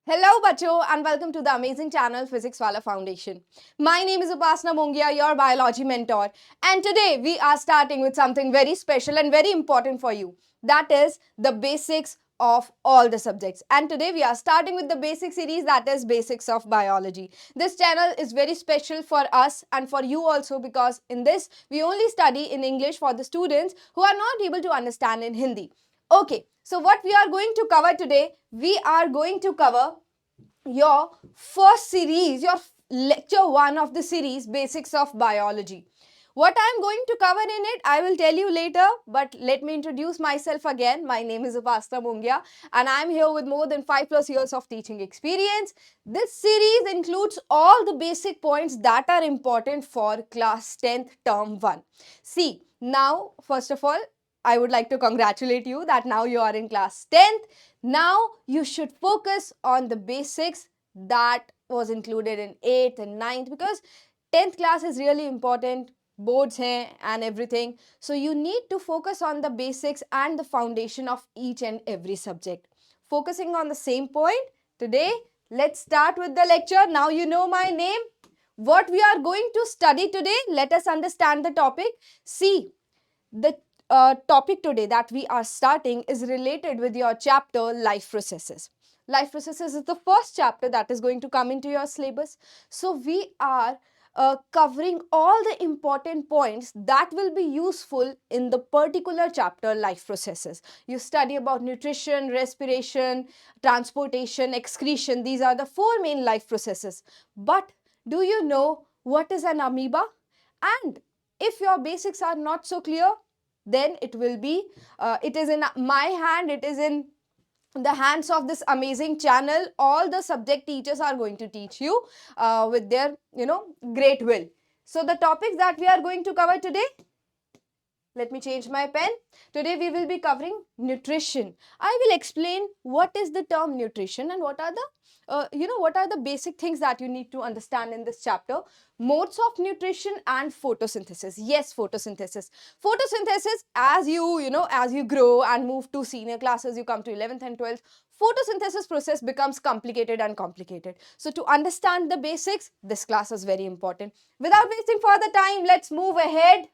Hello, Bacho, and welcome to the amazing channel Physics Wala Foundation. My name is Upasna Mongia, your biology mentor, and today we are starting with something very special and very important for you. That is the basics of all the subjects. And today we are starting with the basic series, that is Basics of Biology. This channel is very special for us and for you also, because in this we only study in English for the students who are not able to understand in Hindi. Okay, so what we are going to cover today, we are going to cover your first series, your lecture 1 of the series, Basics of Biology. What I am going to cover in it, I will tell you later, but let me introduce myself again. My name is Upasna Mungia and I am here with more than 5+ years of teaching experience. This series includes all the basic points that are important for class 10th term 1. See, now first of all, I would like to congratulate you that now you are in class 10th. Now you should focus on the basics that was included in 8th and 9th, because 10th class is really important, boards hai and everything. So you need to focus on the basics and the foundation of each and every subject. Focusing on the same point, today let's start with the lecture. Now you know my name. What we are going to study today, let us understand the topic. See, the topic today that we are starting is related with your chapter Life Processes. Life Processes is the first chapter that is going to come into your syllabus. So we are covering all the important points that will be useful in the particular chapter Life Processes. You study about nutrition, respiration, transportation, excretion. These are the 4 main life processes. But do you know what is an amoeba? And if your basics are not so clear, then it will be, it is in my hand, it is in the hands of this amazing channel. All the subject teachers are going to teach you with their, great will. So the topics that we are going to cover today, let me change my pen. Today we will be covering nutrition. I will explain what is the term nutrition and what are the what are the basic things that you need to understand in this chapter. Modes of nutrition and photosynthesis. Yes, photosynthesis. Photosynthesis, as as you grow and move to senior classes, you come to 11th and 12th, photosynthesis process becomes complicated and complicated. So to understand the basics, this class is very important. Without wasting further time, let's move ahead.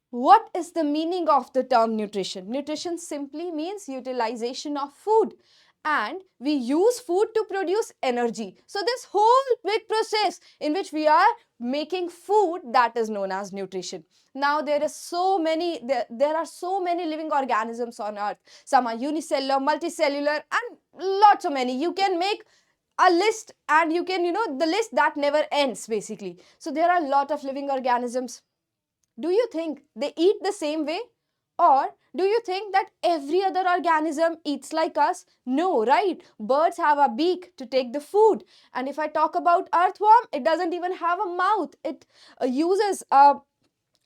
What is the meaning of the term nutrition? Nutrition simply means utilization of food, and we use food to produce energy. So this whole big process in which we are making food, that is known as nutrition. Now there are so many living organisms on earth. Some are unicellular, multicellular, and lots of many. You can make a list, and you can, the list that never ends basically. So there are a lot of living organisms. Do you think they eat the same way? Or do you think that every other organism eats like us? No, right? Birds have a beak to take the food. And if I talk about earthworm, it doesn't even have a mouth. It uses a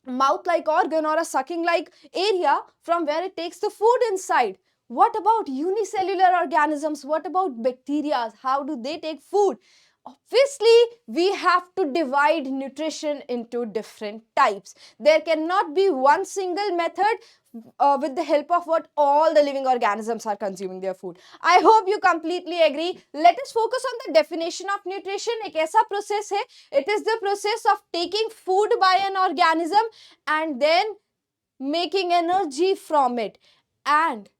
mouth-like organ or a sucking-like area from where it takes the food inside. What about unicellular organisms? What about bacteria? How do they take food? Obviously, we have to divide nutrition into different types. There cannot be one single method with the help of what all the living organisms are consuming their food. I hope you completely agree. Let us focus on the definition of nutrition. एक ऐसा process है, it is the process of taking food by an organism and then making energy from it. And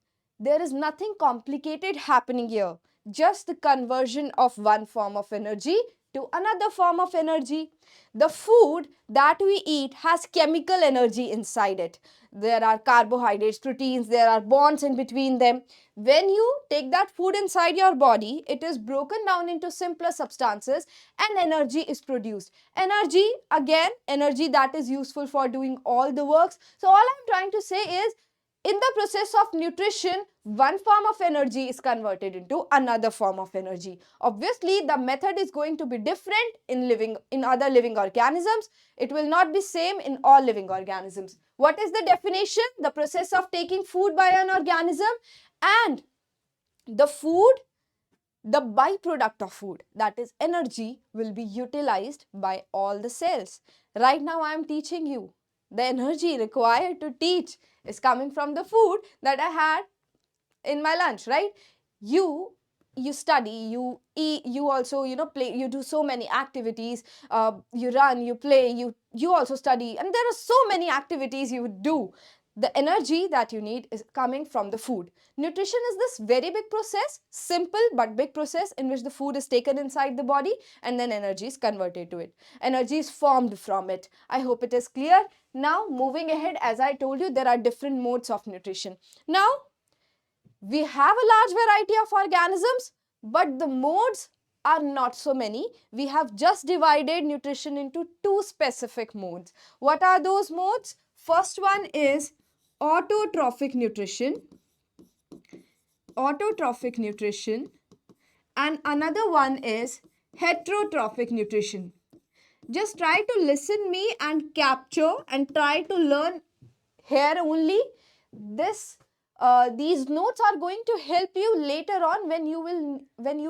there is nothing complicated happening here, just the conversion of one form of energy to another form of energy. The food that we eat has chemical energy inside it. There are carbohydrates, proteins, there are bonds in between them. When you take that food inside your body, it is broken down into simpler substances and energy is produced. Energy, again, energy that is useful for doing all the works. So all I'm trying to say is, in the process of nutrition, one form of energy is converted into another form of energy. Obviously, the method is going to be different in other living organisms. It will not be same in all living organisms. What is the definition? The process of taking food by an organism, and the food, the byproduct of food, that is energy, will be utilized by all the cells. Right now I am teaching you. The energy required to teach is coming from the food that I had in my lunch, right? You you study, you eat, you also, you know, play, you do so many activities, you run, you play, you also study, and there are so many activities you would do. The energy that you need is coming from the food. Nutrition is this very big process, simple but big process, in which the food is taken inside the body and then energy is converted to it. Energy is formed from it. I hope it is clear. Now moving ahead, as I told you, there are different modes of nutrition. Now we have a large variety of organisms, but the modes are not so many. We have just divided nutrition into two specific modes. What are those modes? First one is autotrophic nutrition, autotrophic nutrition, and another one is heterotrophic nutrition. Just try to listen me and capture and try to learn here only. These notes are going to help you later on when you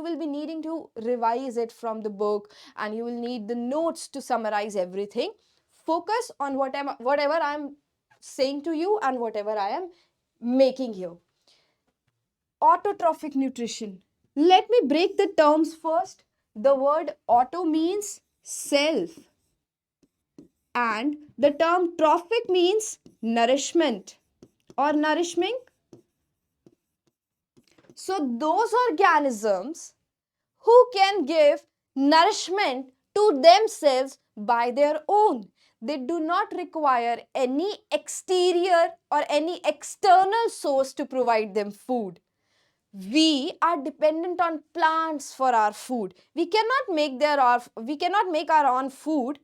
will be needing to revise it from the book, and you will need the notes to summarize everything. Focus on whatever I am saying to you and whatever I am making here. Autotrophic nutrition. Let me break the terms first. The word auto means self, and the term trophic means nourishment or nourishing. So those organisms who can give nourishment to themselves by their own. They do not require any exterior or any external source to provide them food. We are dependent on plants for our food. We cannot make our own food.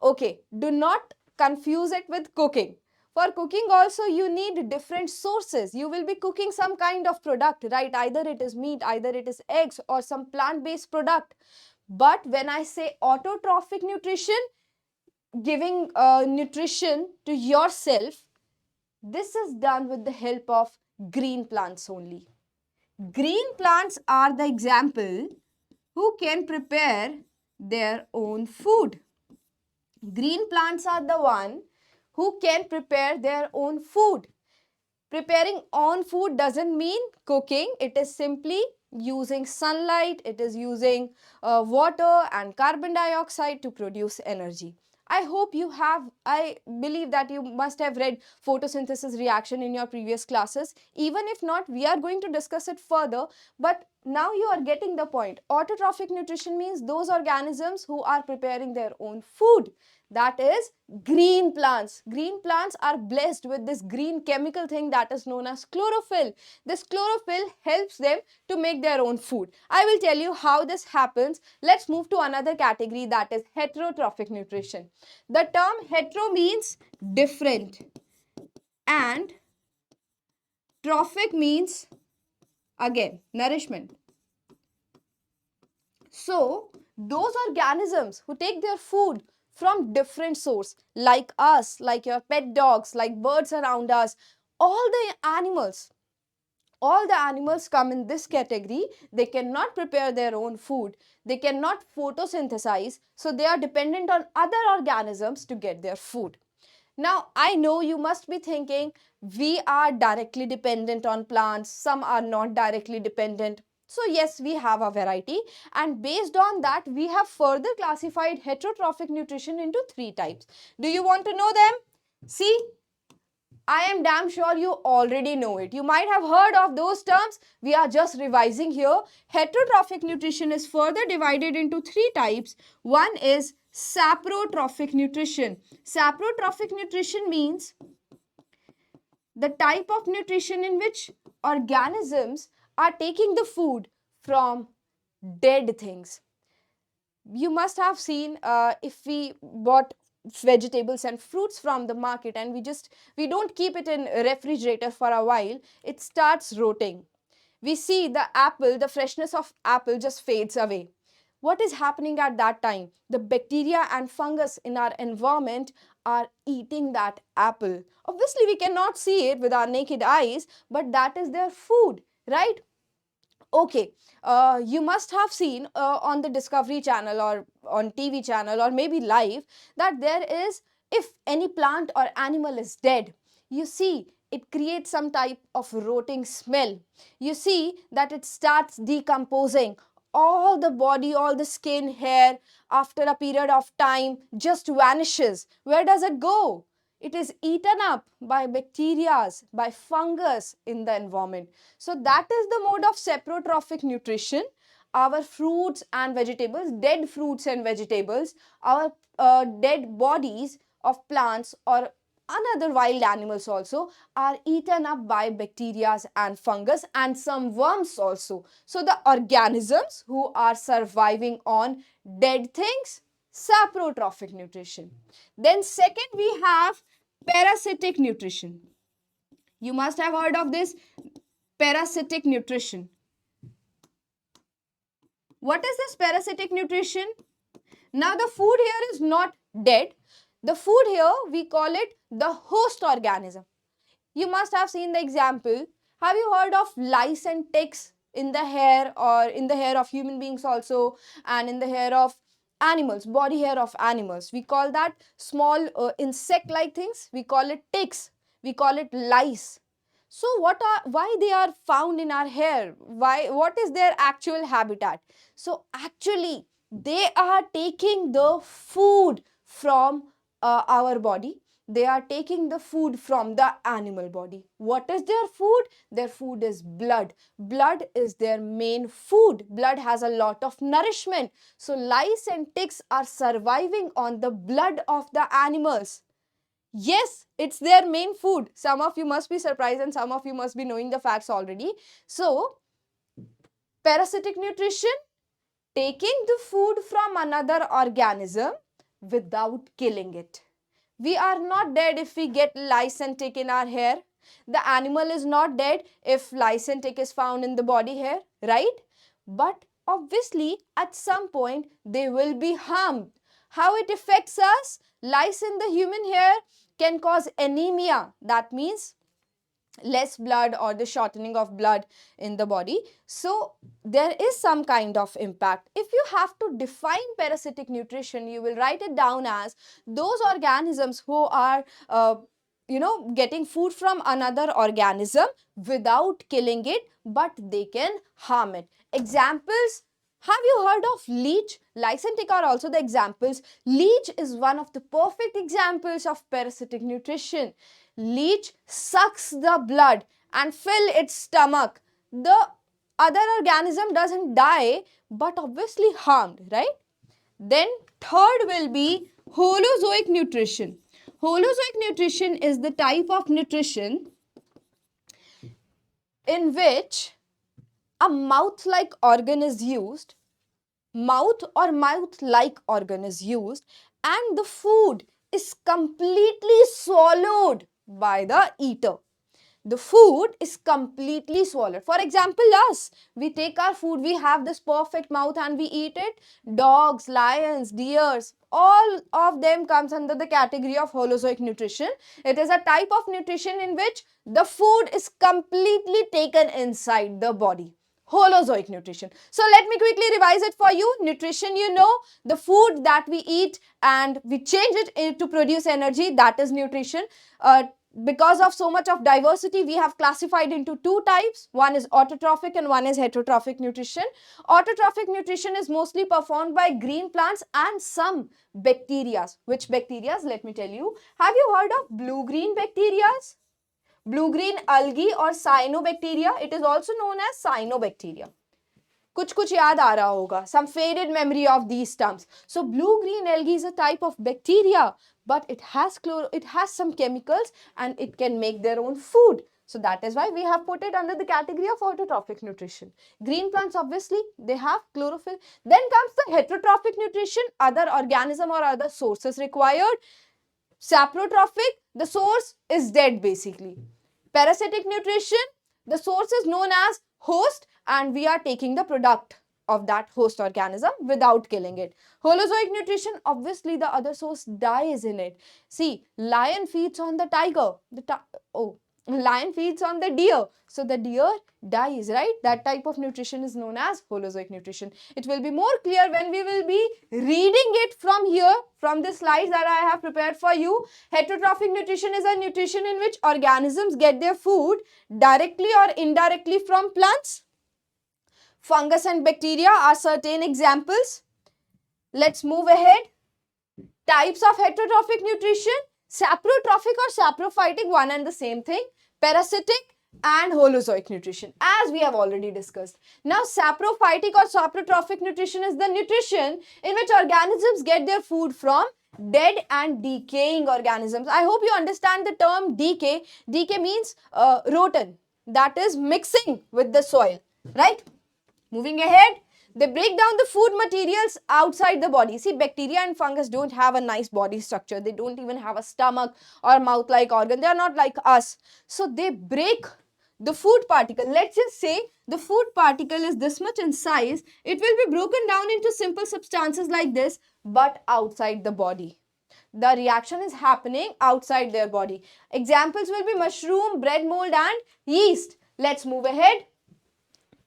Okay, do not confuse it with cooking. For cooking also you need different sources. You will be cooking some kind of product, right? Either it is meat, either it is eggs, or some plant-based product. But when I say autotrophic nutrition, giving nutrition to yourself, this is done with the help of green plants only. Green plants are the example who can prepare their own food. Green plants are the one who can prepare their own food. Preparing own food doesn't mean cooking. It is simply using sunlight. It is using water and carbon dioxide to produce energy. I believe that you must have read photosynthesis reaction in your previous classes. Even if not, we are going to discuss it further. But now you are getting the point. Autotrophic nutrition means those organisms who are preparing their own food. That is green plants. Green plants are blessed with this green chemical thing that is known as chlorophyll. This chlorophyll helps them to make their own food. I will tell you how this happens. Let's move to another category, that is heterotrophic nutrition. The term hetero means different and trophic means again nourishment. So those organisms who take their food from different source, like us, like your pet dogs, like birds around us, all the animals come in this category. They cannot prepare their own food. They cannot photosynthesize. So they are dependent on other organisms to get their food. Now, I know you must be thinking, we are directly dependent on plants. Some are not directly dependent. So yes, we have a variety, and based on that, we have further classified heterotrophic nutrition into 3 types. Do you want to know them? See, I am damn sure you already know it. You might have heard of those terms. We are just revising here. Heterotrophic nutrition is further divided into 3 types. One is saprotrophic nutrition. Saprotrophic nutrition means the type of nutrition in which organisms are taking the food from dead things. You must have seen if we bought vegetables and fruits from the market and we don't keep it in refrigerator for a while, it starts rotting. We see the apple, the freshness of apple just fades away. What is happening at that time? The bacteria and fungus in our environment are eating that apple. Obviously, we cannot see it with our naked eyes, but that is their food, right? Okay, you must have seen on the Discovery Channel or on TV channel or maybe live that there is, if any plant or animal is dead, you see it creates some type of rotting smell. You see that it starts decomposing. All the body, all the skin, hair, after a period of time just vanishes. Where does it go? It is eaten up by bacteria, by fungus in the environment. So that is the mode of saprotrophic nutrition. Our fruits and vegetables, dead fruits and vegetables, our dead bodies of plants or another wild animals also are eaten up by bacteria and fungus and some worms also. So the organisms who are surviving on dead things, saprotrophic nutrition. Then second we have parasitic nutrition. You must have heard of this parasitic nutrition. What is this parasitic nutrition? Now the food here is not dead. The food here we call it the host organism. You must have seen the example. Have you heard of lice and ticks in the hair or in the hair of human beings also and in the hair of animals, body hair of animals? We call that small insect like things. We call it ticks. We call it lice. So why they are found in our hair? What is their actual habitat? So actually they are taking the food from our body. They are taking the food from the animal body. What is their food? Their food is blood. Blood is their main food. Blood has a lot of nourishment. So lice and ticks are surviving on the blood of the animals. Yes, it's their main food. Some of you must be surprised and some of you must be knowing the facts already. So, parasitic nutrition, taking the food from another organism without killing it. We are not dead if we get lice and tick in our hair. The animal is not dead if lice and tick is found in the body hair, right? But obviously, at some point, they will be harmed. How it affects us? Lice in the human hair can cause anemia. That means less blood or the shortening of blood in the body. So there is some kind of impact. If you have to define parasitic nutrition, you will write it down as those organisms who are getting food from another organism without killing it, but they can harm it. Examples: have you heard of leech? Lice and tick are also the examples. Leech is one of the perfect examples of parasitic nutrition. Leech sucks the blood and fill its stomach. The other organism doesn't die but obviously harmed, right? Then third will be holozoic nutrition. Holozoic nutrition is the type of nutrition in which a mouth-like organ is used, mouth or mouth-like organ is used, and the food is completely swallowed by the eater. The food is completely swallowed. For example, us, we take our food, we have this perfect mouth and we eat it. Dogs, lions, deers, all of them comes under the category of holozoic nutrition. It is a type of nutrition in which the food is completely taken inside the body. Holozoic nutrition. So let me quickly revise it for you. Nutrition, you know, the food that we eat and we change it to produce energy, that is nutrition. Because of so much of diversity, we have classified into two types. One is autotrophic and one is heterotrophic nutrition. Autotrophic nutrition is mostly performed by green plants and some bacteria. Which bacteria? Let me tell you. Have you heard of blue-green bacteria? Blue-green algae or cyanobacteria. It is also known as cyanobacteria. कुछ याद आ रहा होगा. Some faded memory of these terms. So blue-green algae is a type of bacteria, but it has some chemicals and it can make their own food. So that is why we have put it under the category of autotrophic nutrition. Green plants, obviously, they have chlorophyll. Then comes the heterotrophic nutrition, other organism or other sources required. Saprotrophic, the source is dead basically. Parasitic nutrition, the source is known as host and we are taking the product of that host organism without killing it. Holozoic nutrition, obviously the other source dies in it. See, lion feeds on the tiger. Lion feeds on the deer, so the deer dies, right? That type of nutrition is known as Holozoic nutrition. It will be more clear when we will be reading it from here, from the slides that I have prepared for you. Heterotrophic nutrition is a nutrition in which organisms get their food directly or indirectly from plants. Fungus and bacteria are certain examples. Let's move ahead. Types of heterotrophic nutrition: saprotrophic or saprophytic, one and the same thing. Parasitic and holozoic nutrition, as we have already discussed. Now, saprophytic or saprotrophic nutrition is the nutrition in which organisms get their food from dead and decaying organisms. I hope you understand the term decay. Decay means rotten, that is mixing with the soil, right? Moving ahead, they break down the food materials outside the body. See, bacteria and fungus don't have a nice body structure. They don't even have a stomach or mouth-like organ. They are not like us. So they break the food particle. Let's just say the food particle is this much in size. It will be broken down into simple substances like this, but outside the body. The reaction is happening outside their body. Examples will be mushroom, bread mold, and yeast. Let's move ahead.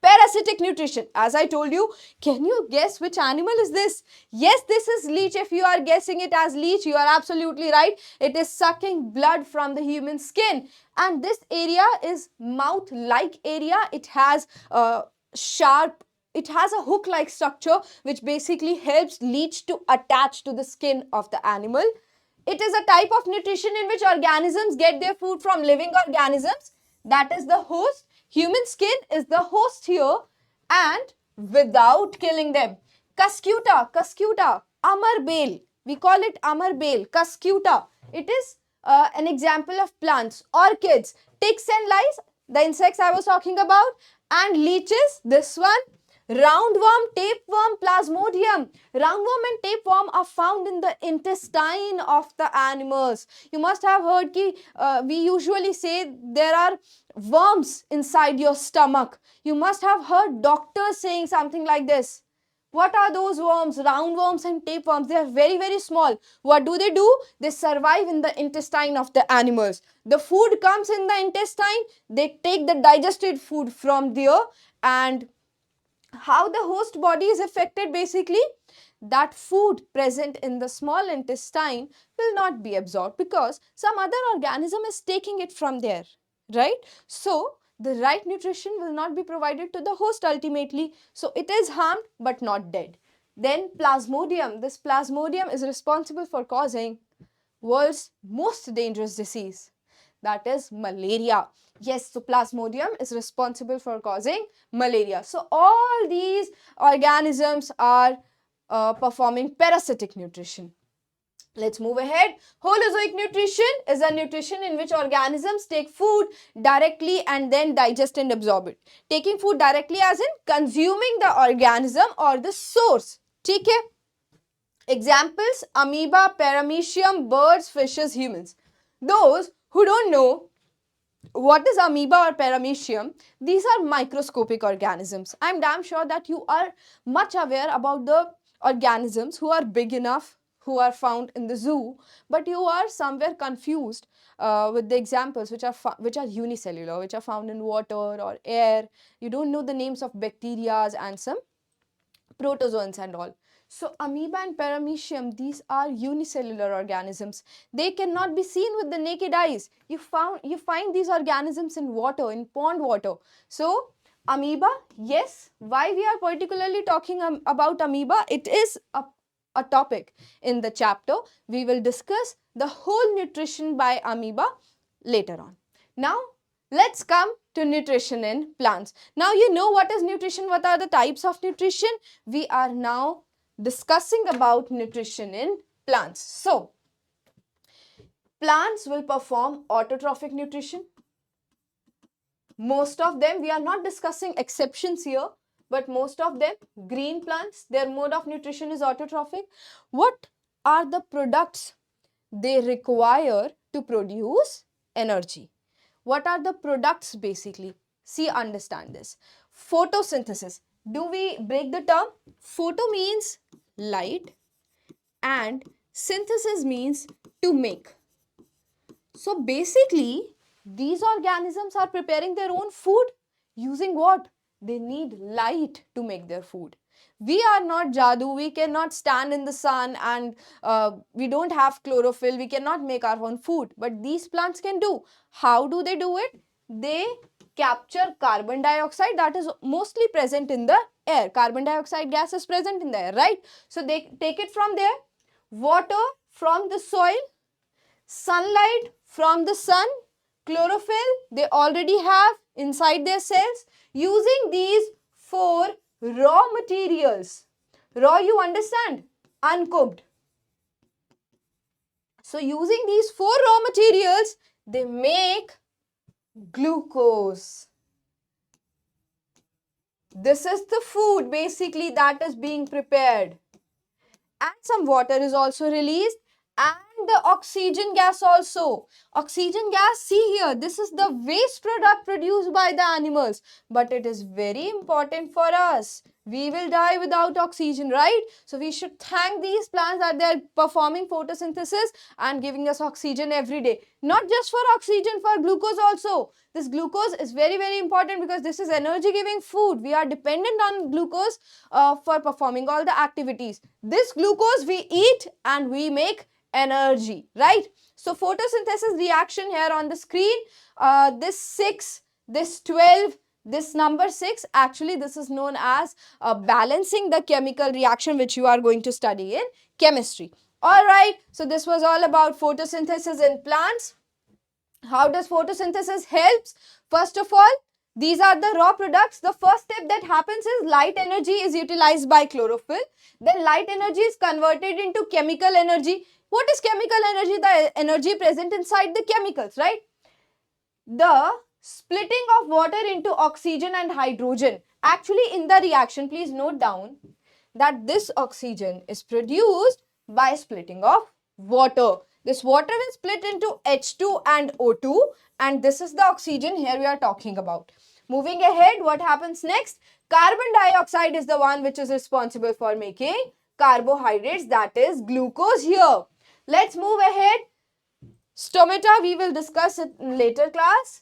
Parasitic nutrition. As I told you, can you guess which animal is this? Yes, this is leech. If you are guessing it as leech, you are absolutely right. It is sucking blood from the human skin. And this area is mouth-like area. It has a hook-like structure which basically helps leech to attach to the skin of the animal. It is a type of nutrition in which organisms get their food from living organisms. That is the host. Human skin is the host here, and without killing them. Cuscuta, amarbale. We call it amarbale, cuscuta. It is an example of plants. Orchids, ticks and lice, the insects I was talking about, and leeches, this one. Roundworm, tapeworm, plasmodium. Roundworm and tapeworm are found in the intestine of the animals. You must have heard ki, we usually say there are worms inside your stomach. You must have heard doctors saying something like this. What are those worms? Roundworms and tapeworms. They are very, very small. What do? They survive in the intestine of the animals. The food comes in the intestine. They take the digested food from there, and how the host body is affected, basically that food present in the small intestine will not be absorbed because some other organism is taking it from there, right? So the right nutrition will not be provided to the host ultimately, so it is harmed but not dead. Then plasmodium. This plasmodium is responsible for causing world's most dangerous disease, that is malaria. Yes, so plasmodium is responsible for causing malaria. So all these organisms are performing parasitic nutrition. Let's move ahead. Holozoic nutrition is a nutrition in which organisms take food directly and then digest and absorb it. Taking food directly as in consuming the organism or the source. ठीक है? Examples: amoeba, paramecium, birds, fishes, humans. Those who don't know what is amoeba or paramecium, these are microscopic organisms. I'm damn sure that you are much aware about the organisms who are big enough, who are found in the zoo, but you are somewhere confused with the examples which are unicellular, which are found in water or air. You don't know the names of bacteria and some protozoans and all. So amoeba and paramecium, these are unicellular organisms. They cannot be seen with the naked eyes. You find these organisms in water, in pond water. So amoeba, yes. Why we are particularly talking about amoeba? It is a topic in the chapter. We will discuss the whole nutrition by amoeba later on. Now let's come to nutrition in plants. Now you know what is nutrition, what are the types of nutrition. We are now discussing about nutrition in plants. So, plants will perform autotrophic nutrition. Most of them, we are not discussing exceptions here, but most of them, green plants, their mode of nutrition is autotrophic. What are the products they require to produce energy? What are the products basically? See, understand this. Photosynthesis. Do we break the term? Photo means light and synthesis means to make. So basically, These organisms are preparing their own food using what? They need light to make their food. We are not Jadoo. We cannot stand in the sun and we don't have chlorophyll. We cannot make our own food. But these plants can do. How do they do it? They capture carbon dioxide that is mostly present in the air. Carbon dioxide gas is present in the air, right? So they take it from there. Water from the soil, sunlight from the sun, chlorophyll they already have inside their cells. Using these four raw materials, raw you understand, uncooked. So using these four raw materials, they make glucose. This is the food basically that is being prepared. And some water is also released, and the oxygen gas also. Oxygen gas, see here, this is the waste product produced by the animals, but it is very important for us. We will die without oxygen, right? So we should thank these plants that they are performing photosynthesis and giving us oxygen every day. Not just for oxygen, for glucose also. This glucose is very, very important because this is energy giving food. We are dependent on glucose for performing all the activities. This glucose we eat and we make energy, right? So photosynthesis reaction here on the screen, this 6, this 12, this number 6, actually this is known as balancing the chemical reaction which you are going to study in chemistry. Alright, so this was all about photosynthesis in plants. How does photosynthesis helps? First of all, these are the raw products. The first step that happens is light energy is utilized by chlorophyll. Then light energy is converted into chemical energy. What is chemical energy? The energy present inside the chemicals, right? The splitting of water into oxygen and hydrogen. Actually, in the reaction, please note down that this oxygen is produced by splitting of water. This water will split into H2 and O2, and this is the oxygen here we are talking about. Moving ahead, what happens next? Carbon dioxide is the one which is responsible for making carbohydrates, that is glucose here. Let's move ahead. Stomata, we will discuss it in later class.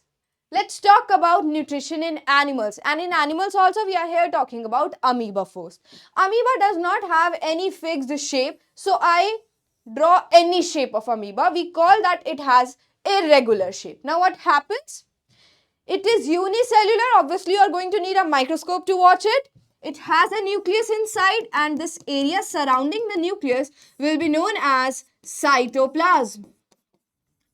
Let's talk about nutrition in animals. And in animals also we are here talking about amoeba first. Amoeba does not have any fixed shape. So I draw any shape of amoeba. We call that it has irregular shape. Now what happens? It is unicellular. Obviously you are going to need a microscope to watch it. It has a nucleus inside, and this area surrounding the nucleus will be known as cytoplasm.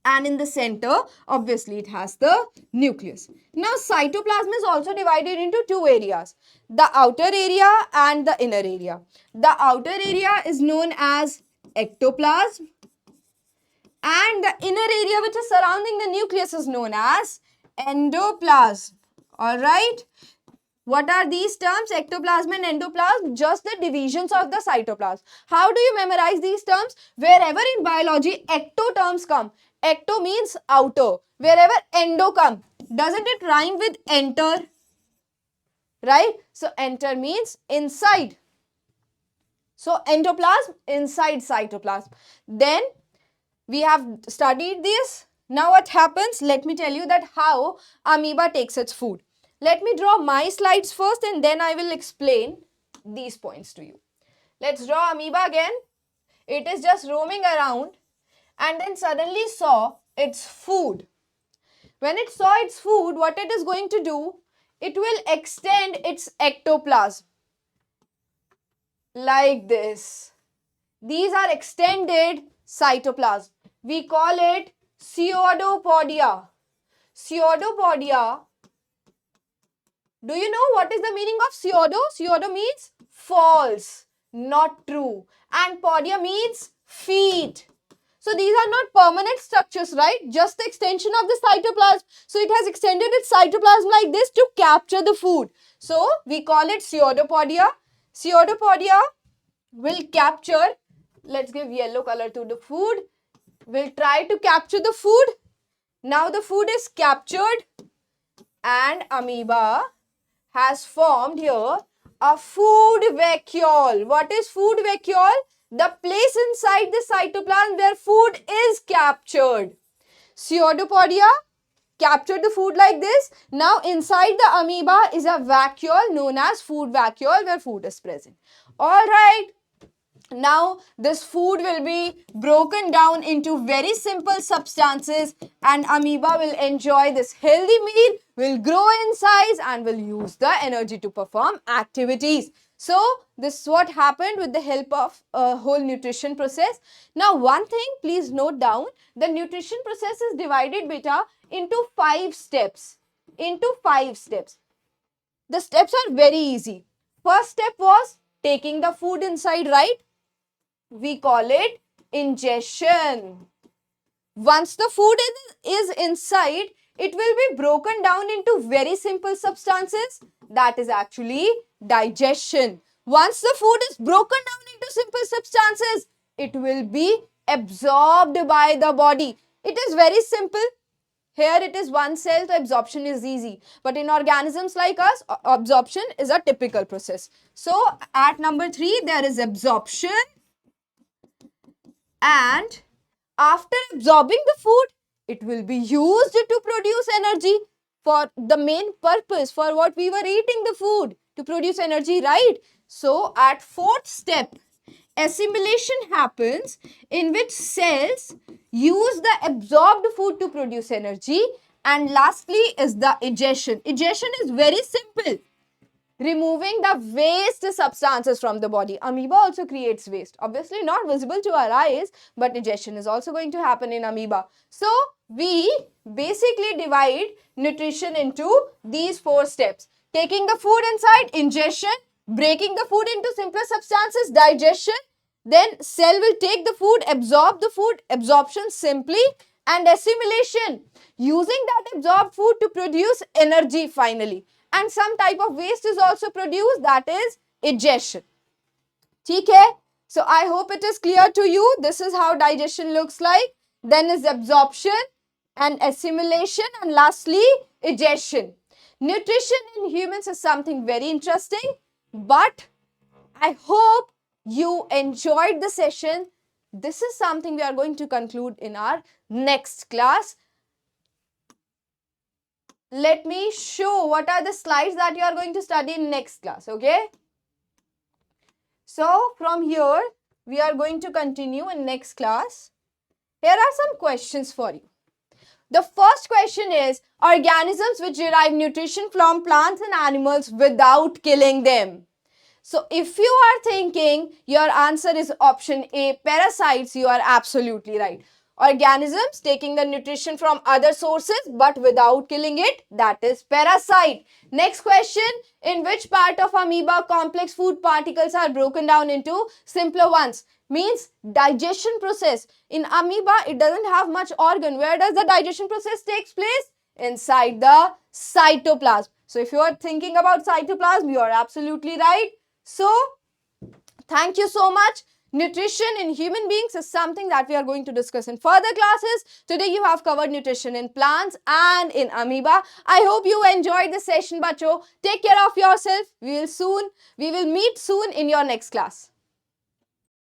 And in the center, obviously, it has the nucleus. Now, cytoplasm is also divided into two areas, the outer area and the inner area. The outer area is known as ectoplasm, and the inner area which is surrounding the nucleus is known as endoplasm. Alright. What are these terms? Ectoplasm and endoplasm, just the divisions of the cytoplasm. How do you memorize these terms? Wherever in biology ecto terms come, ecto means outer. Wherever endo come, doesn't it rhyme with enter? Right? So enter means inside. So endoplasm, inside cytoplasm. Then we have studied this. Now what happens? Let me tell you that how amoeba takes its food. Let me draw my slides first and then I will explain these points to you. Let's draw amoeba again. It is just roaming around and then suddenly saw its food. When it saw its food, what it is going to do? It will extend its ectoplasm like this. These are extended cytoplasm. We call it pseudopodia. Pseudopodia. Do you know what is the meaning of pseudo? Pseudo means false, not true. And podia means feet. So these are not permanent structures, right? Just the extension of the cytoplasm. So it has extended its cytoplasm like this to capture the food. So we call it pseudopodia. Pseudopodia will capture, let's give yellow color to the food. Will try to capture the food. Now the food is captured and amoeba has formed here a food vacuole. What is food vacuole? The place inside the cytoplasm where food is captured. Pseudopodia captured the food like this. Now inside the amoeba is a vacuole known as food vacuole where food is present. Alright. Now this food will be broken down into very simple substances and amoeba will enjoy this healthy meal, will grow in size and will use the energy to perform activities. So this is what happened with the help of a whole nutrition process. Now one thing please note down, the nutrition process is divided beta into 5 steps. The steps are very easy. First step was taking the food inside, right? We call it ingestion. Once the food is inside, it will be broken down into very simple substances. That is actually digestion. Once the food is broken down into simple substances, it will be absorbed by the body. It is very simple. Here it is one cell, so absorption is easy. But in organisms like us, absorption is a typical process. So at number 3, there is absorption. And after absorbing the food, it will be used to produce energy for the main purpose for what we were eating the food, to produce energy, right? So at 4th step, assimilation happens in which cells use the absorbed food to produce energy. And lastly is the egestion. Egestion is very simple. Removing the waste substances from the body. Amoeba also creates waste. Obviously not visible to our eyes, but egestion is also going to happen in amoeba. So we basically divide nutrition into these 4 steps. Taking the food inside, ingestion. Breaking the food into simpler substances, digestion. Then cell will take the food, absorb the food, absorption simply, and assimilation. Using that absorbed food to produce energy finally. And some type of waste is also produced, that is egestion. Okay? So I hope it is clear to you. This is how digestion looks like. Then is absorption and assimilation, and lastly egestion. Nutrition in humans is something very interesting, but I hope you enjoyed the session. This is something we are going to conclude in our next class. Let me show what are the slides that you are going to study in next class, okay? So from here, we are going to continue in next class. Here are some questions for you. The first question is, organisms which derive nutrition from plants and animals without killing them. So if you are thinking your answer is option A, parasites, you are absolutely right. Organisms taking the nutrition from other sources but without killing it, that is parasite. Next question, in which part of amoeba complex food particles are broken down into simpler ones? Means digestion process. In amoeba, it doesn't have much organ. Where does the digestion process takes place? Inside the cytoplasm. So if you are thinking about cytoplasm, you are absolutely right. So thank you so much. Nutrition in human beings is something that we are going to discuss in further classes. Today you have covered nutrition in plants and in amoeba. I hope you enjoyed the session, bacho. Take care of yourself. We will meet soon in your next class.